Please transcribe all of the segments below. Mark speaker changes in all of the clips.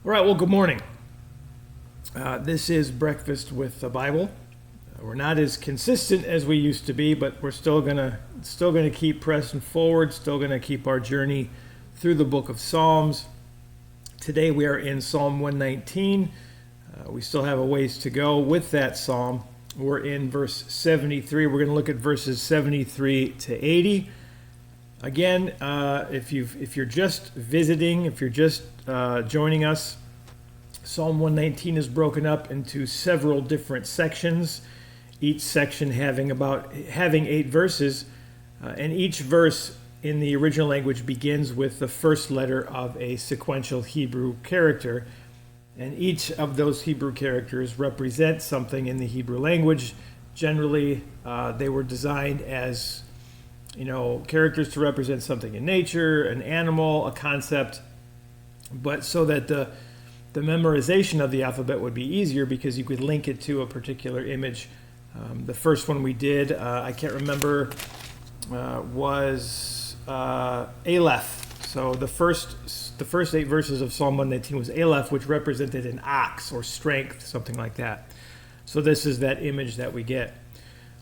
Speaker 1: All right, well, good morning. This is Breakfast with the Bible. We're not as consistent as we used to be, but we're still gonna keep pressing forward, still gonna keep our journey through the book of Psalms. Today we are in Psalm 119. We still have a ways to go with that psalm. We're in verse 73. We're going to look at verses 73 to 80. Again, if you're just visiting, if you're just joining us, Psalm 119 is broken up into several different sections, each section having 8 verses, and each verse in the original language begins with the first letter of a sequential Hebrew character, and each of those Hebrew characters represent something in the Hebrew language. Generally, they were designed as characters to represent something in nature, an animal, a concept, but so that the memorization of the alphabet would be easier because you could link it to a particular image. The first one we did, I can't remember, was Aleph. So the first 8 verses of Psalm 119 was Aleph, which represented an ox or strength, something like that. So this is that image that we get.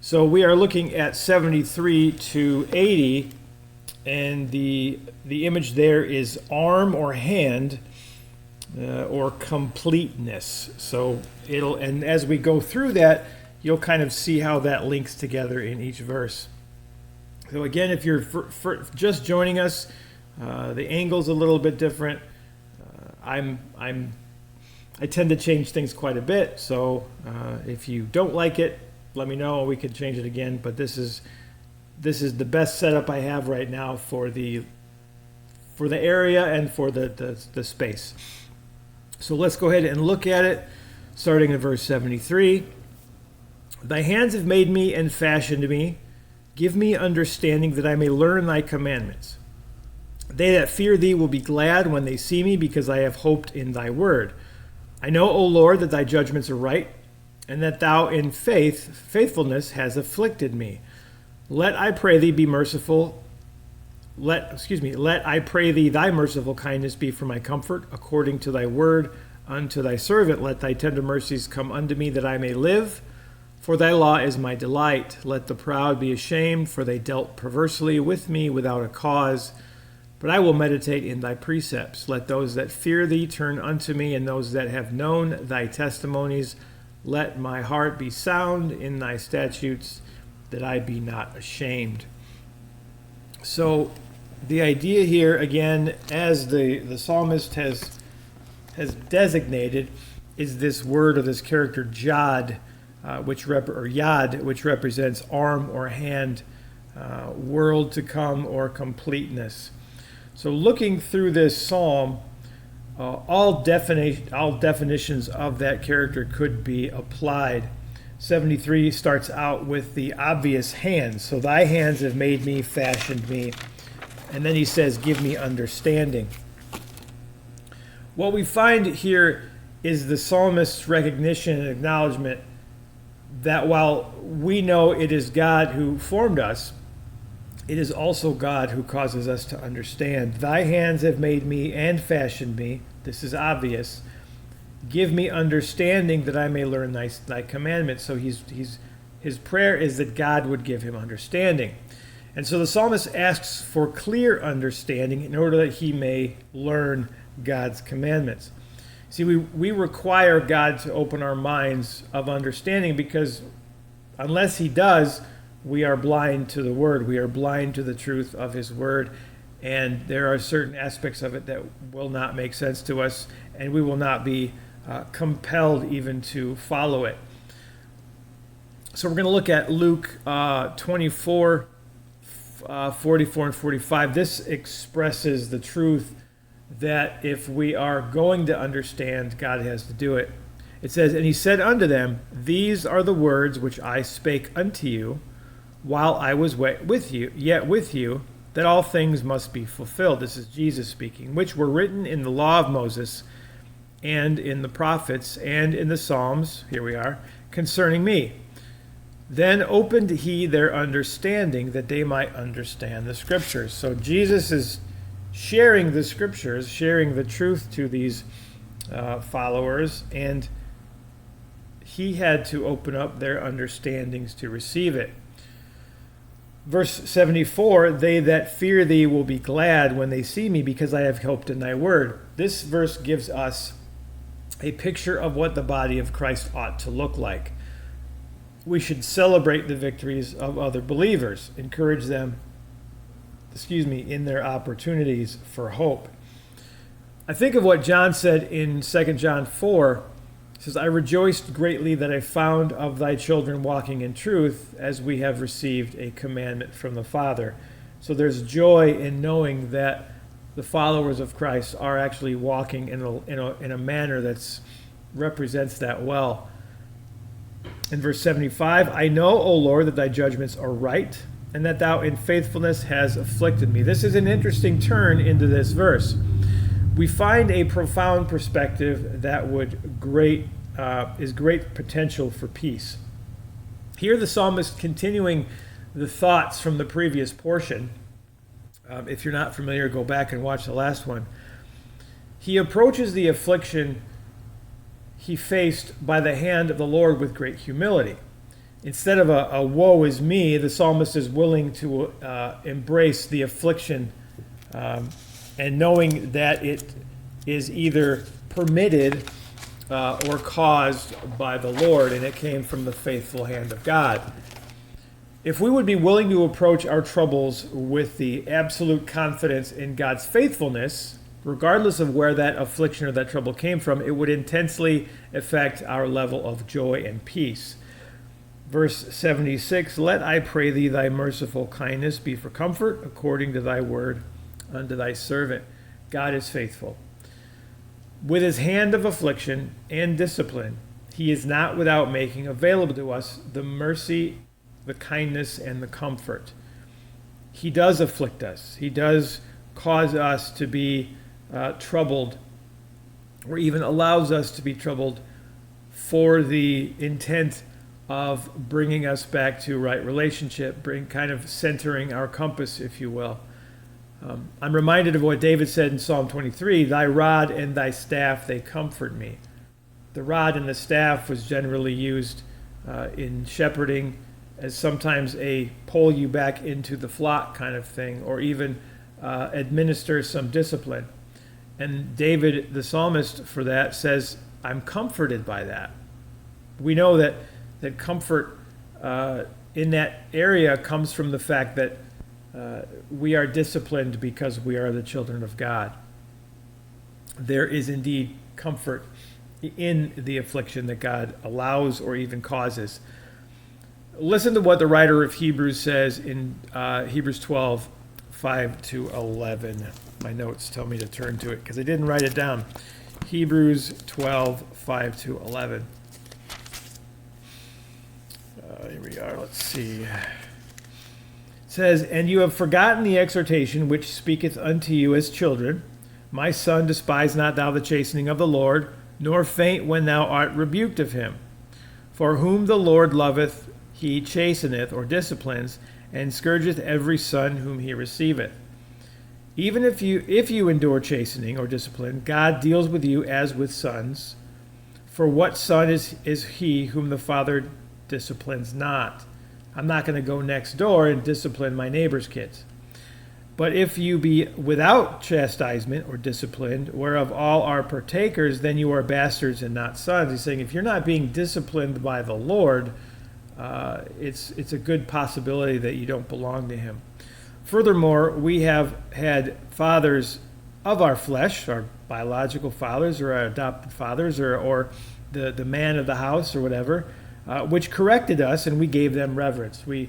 Speaker 1: So we are looking at 73 to 80, and the image there is arm or hand or completeness. So and as we go through that, you'll kind of see how that links together in each verse. So again, if you're just joining us, the angle's a little bit different. I tend to change things quite a bit, so if you don't like it, let me know. We could change it again. But this is the best setup I have right now for the area and for the space. So let's go ahead and look at it, starting in verse 73. Thy hands have made me and fashioned me. Give me understanding that I may learn thy commandments. They that fear thee will be glad when they see me, because I have hoped in thy word. I know, O Lord, that thy judgments are right, and that thou in faithfulness has afflicted me. Let, I pray thee, be merciful. Let, I pray thee, thy merciful kindness be for my comfort, according to thy word unto thy servant. Let thy tender mercies come unto me, that I may live. For thy law is my delight. Let the proud be ashamed, for they dealt perversely with me without a cause. But I will meditate in thy precepts. Let those that fear thee turn unto me, and those that have known thy testimonies. Let my heart be sound in thy statutes, that I be not ashamed. So the idea here, again, as the psalmist has designated, is this word or this character JOD, Yod, which represents arm or hand, world to come, or completeness. So looking through this psalm, all definitions of that character could be applied. 73 starts out with the obvious hands. So thy hands have made me, fashioned me. And then he says, give me understanding. What we find here is the psalmist's recognition and acknowledgement that while we know it is God who formed us, it is also God who causes us to understand. Thy hands have made me and fashioned me. This is obvious. Give me understanding that I may learn thy commandments. So his prayer is that God would give him understanding. And so the psalmist asks for clear understanding in order that he may learn God's commandments. See, we require God to open our minds of understanding, because unless he does, we are blind to the word. We are blind to the truth of his word. And there are certain aspects of it that will not make sense to us, and we will not be compelled even to follow it. So we're going to look at Luke 24, 44 and 45. This expresses the truth that if we are going to understand, God has to do it. It says, and he said unto them, these are the words which I spake unto you while I was yet with you, that all things must be fulfilled. This is Jesus speaking, which were written in the law of Moses and in the prophets and in the Psalms, here we are, concerning me. Then opened he their understanding, that they might understand the scriptures. So Jesus is sharing the scriptures, sharing the truth to these followers, and he had to open up their understandings to receive it. Verse 74, they that fear thee will be glad when they see me, because I have hoped in thy word. This verse gives us a picture of what the body of Christ ought to look like. We should celebrate the victories of other believers, encourage them, in their opportunities for hope. I think of what John said in 2 John 4. He says, I rejoiced greatly that I found of thy children walking in truth, as we have received a commandment from the Father. So there's joy in knowing that the followers of Christ are actually walking in a manner that represents that well. In verse 75, I know, O Lord, that thy judgments are right, and that thou in faithfulness has afflicted me. This is an interesting turn into this verse. We find a profound perspective that is great potential for peace. Here the psalmist continuing the thoughts from the previous portion. If you're not familiar, go back and watch the last one. He approaches the affliction he faced by the hand of the Lord with great humility. Instead of a woe is me, the psalmist is willing to embrace the affliction and knowing that it is either permitted or caused by the Lord, and it came from the faithful hand of God. If we would be willing to approach our troubles with the absolute confidence in God's faithfulness, regardless of where that affliction or that trouble came from, it would intensely affect our level of joy and peace. Verse 76, let, I pray thee, thy merciful kindness be for comfort, according to thy word unto thy servant. God is faithful. With his hand of affliction and discipline, he is not without making available to us the mercy, the kindness, and the comfort. He does afflict us. He does cause us to be troubled, or even allows us to be troubled for the intent of bringing us back to right relationship, kind of centering our compass, if you will. I'm reminded of what David said in Psalm 23, thy rod and thy staff, they comfort me. The rod and the staff was generally used in shepherding as sometimes a pull you back into the flock kind of thing, or even administer some discipline. And David, the psalmist, for that says, I'm comforted by that. We know that comfort in that area comes from the fact that we are disciplined because we are the children of God. There is indeed comfort in the affliction that God allows or even causes. Listen to what the writer of Hebrews says in Hebrews 12, 5 to 11. My notes tell me to turn to it because I didn't write it down. Hebrews 12, 5 to 11. Here we are. Let's see. It says, and you have forgotten the exhortation which speaketh unto you as children. My son, despise not thou the chastening of the Lord, nor faint when thou art rebuked of him. For whom the Lord loveth, he chasteneth, or disciplines, and scourgeth every son whom he receiveth. Even if you endure chastening or discipline, God deals with you as with sons. For what son is he whom the Father disciplines not? I'm not going to go next door and discipline my neighbor's kids. But if you be without chastisement or discipline, whereof all are partakers, then you are bastards and not sons. He's saying if you're not being disciplined by the Lord, it's a good possibility that you don't belong to him. Furthermore, we have had fathers of our flesh, our biological fathers or our adopted fathers or the man of the house or whatever, which corrected us, and we gave them reverence. We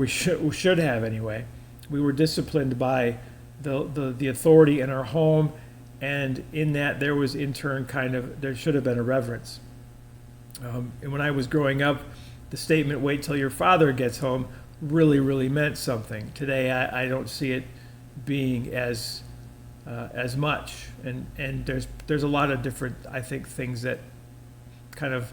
Speaker 1: should have anyway. We were disciplined by the authority in our home, and in that there was in turn there should have been a reverence. And when I was growing up, the statement "wait till your father gets home" really, really meant something. Today, I don't see it being as much, and there's a lot of different, I think, things that kind of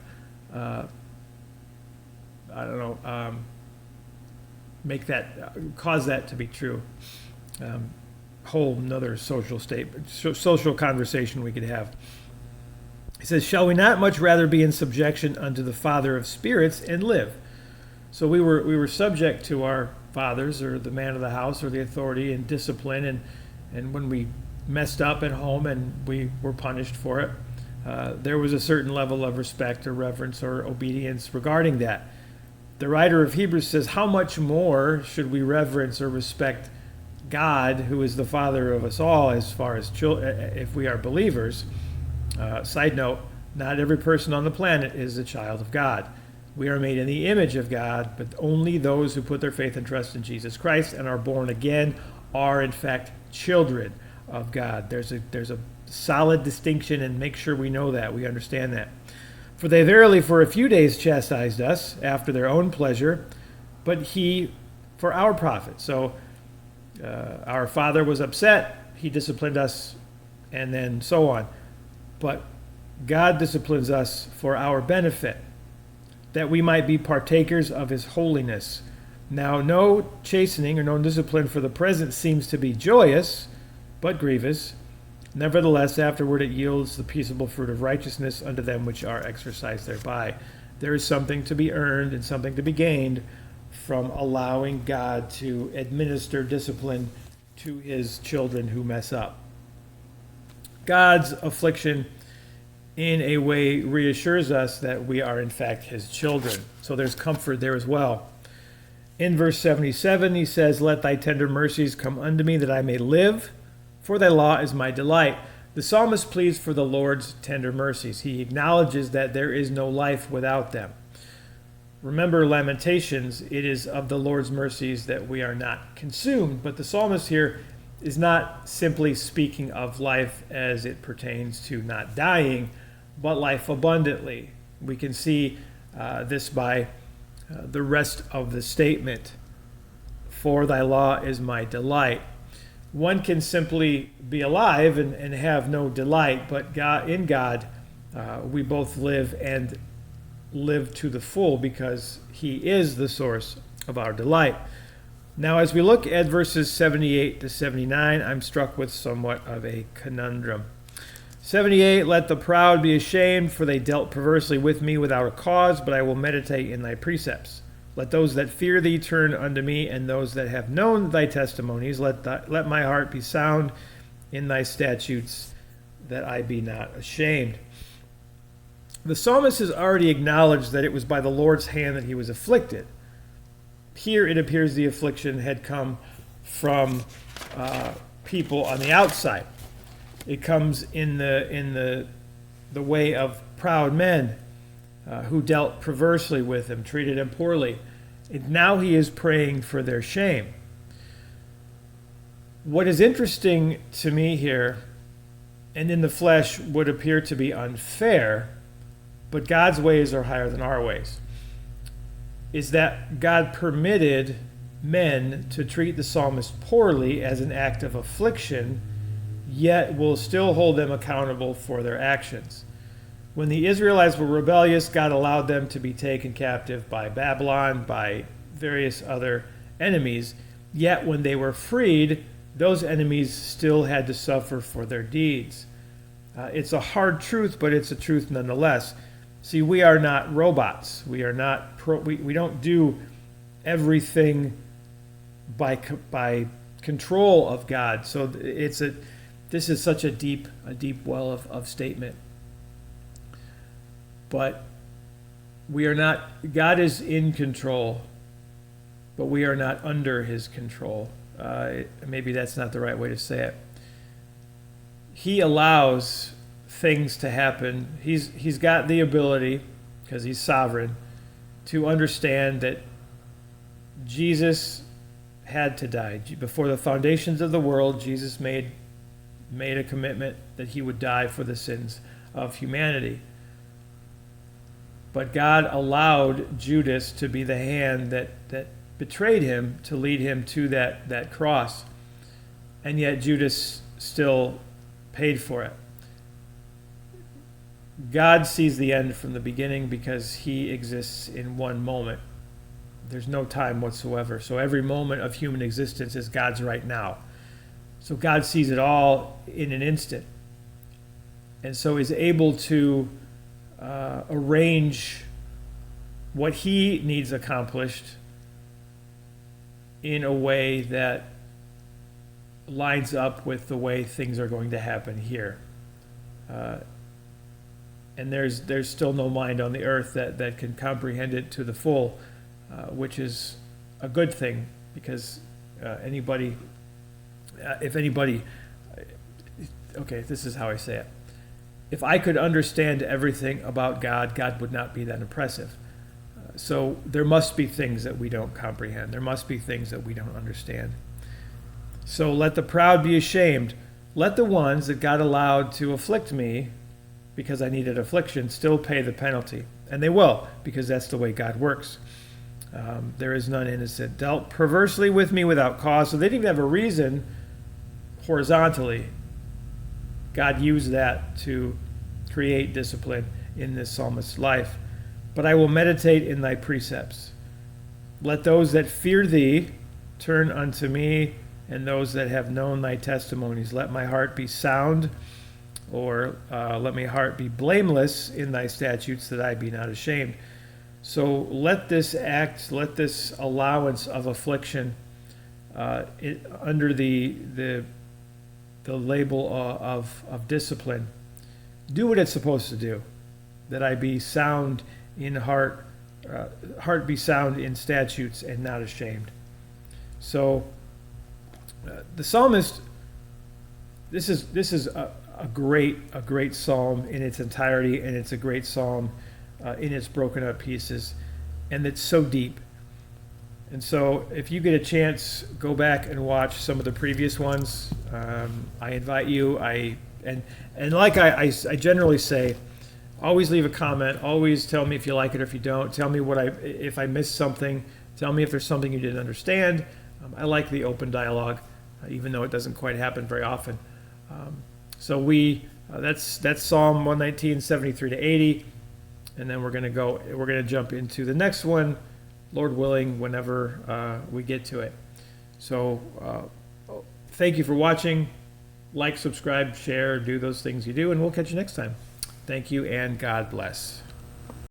Speaker 1: cause that to be true. Whole another social conversation we could have. He says, shall we not much rather be in subjection unto the Father of spirits and live? So we were subject to our fathers, or the man of the house, or the authority and discipline, and when we messed up at home and we were punished for it, there was a certain level of respect or reverence or obedience regarding that. The writer of Hebrews says, how much more should we reverence or respect God, who is the Father of us all, as far as if we are believers? Side note, not every person on the planet is a child of God. We are made in the image of God, but only those who put their faith and trust in Jesus Christ and are born again are in fact children of God. There's a solid distinction, and make sure we know that, we understand that. For they verily for a few days chastised us after their own pleasure, but he for our profit. So our father was upset, he disciplined us, and then so on. But God disciplines us for our benefit, that we might be partakers of his holiness. Now no chastening or no discipline for the present seems to be joyous, but grievous. Nevertheless, afterward it yields the peaceable fruit of righteousness unto them which are exercised thereby. There is something to be earned and something to be gained from allowing God to administer discipline to his children who mess up. God's affliction in a way reassures us that we are in fact his children. So there's comfort there as well. In verse 77, he says, let thy tender mercies come unto me that I may live, for thy law is my delight. The psalmist pleads for the Lord's tender mercies. He acknowledges that there is no life without them. Remember Lamentations, it is of the Lord's mercies that we are not consumed. But the psalmist here is not simply speaking of life as it pertains to not dying, but life abundantly. We can see this by the rest of the statement. For thy law is my delight. One can simply be alive and have no delight, but in God we both live and live to the full because he is the source of our delight. Now, as we look at verses 78 to 79, I'm struck with somewhat of a conundrum. 78, let the proud be ashamed, for they dealt perversely with me without a cause, but I will meditate in thy precepts. Let those that fear thee turn unto me, and those that have known thy testimonies, let my heart be sound in thy statutes, that I be not ashamed. The psalmist has already acknowledged that it was by the Lord's hand that he was afflicted. Here it appears the affliction had come from people on the outside. It comes in the way of proud men who dealt perversely with him, treated him poorly. And now he is praying for their shame. What is interesting to me here, and in the flesh would appear to be unfair, but God's ways are higher than our ways, is that God permitted men to treat the psalmist poorly as an act of affliction, yet will still hold them accountable for their actions. When the Israelites were rebellious, God allowed them to be taken captive by Babylon, by various other enemies. Yet when they were freed, those enemies still had to suffer for their deeds. It's a hard truth, but it's a truth nonetheless. See, we are not robots. We are not. We don't do everything by control of God. So this is such a deep well of statement. But we are not, God is in control, but we are not under his control. Maybe that's not the right way to say it. He allows things to happen. He's got the ability, because he's sovereign, to understand that Jesus had to die. Before the foundations of the world, Jesus made a commitment that he would die for the sins of humanity. But God allowed Judas to be the hand that betrayed him, to lead him to that cross. And yet Judas still paid for it. God sees the end from the beginning because he exists in one moment. There's no time whatsoever. So every moment of human existence is God's right now. So God sees it all in an instant. and so is able to arrange what he needs accomplished in a way that lines up with the way things are going to happen here. And there's still no mind on the earth that can comprehend it to the full, which is a good thing, because if anybody, okay, this is how I say it. If I could understand everything about God, God would not be that impressive. So there must be things that we don't comprehend. There must be things that we don't understand. So let the proud be ashamed. Let the ones that God allowed to afflict me, because I needed affliction, still pay the penalty. And they will, because that's the way God works. There is none innocent. Dealt perversely with me without cause. So they didn't even have a reason horizontally. God used that to create discipline in this psalmist's life. But I will meditate in thy precepts. Let those that fear thee turn unto me, and those that have known thy testimonies. Let my heart be sound, or let my heart be blameless in thy statutes, that I be not ashamed. So let this act, let this allowance of affliction under the label of discipline, do what it's supposed to do, that I be sound in heart, heart be sound in statutes, and not ashamed. So the psalmist, this is a great psalm in its entirety, and it's a great psalm in its broken up pieces, and it's so deep. And so if you get a chance, go back and watch some of the previous ones. I invite you. And like I generally say, always leave a comment. Always tell me if you like it or if you don't. Tell me if I missed something. Tell me if there's something you didn't understand. I like the open dialogue, even though it doesn't quite happen very often. So that's Psalm 119, 73 to 80, and then we're gonna jump into the next one, Lord willing, whenever we get to it. So thank you for watching. Like, subscribe, share, do those things you do, and we'll catch you next time. Thank you, and God bless.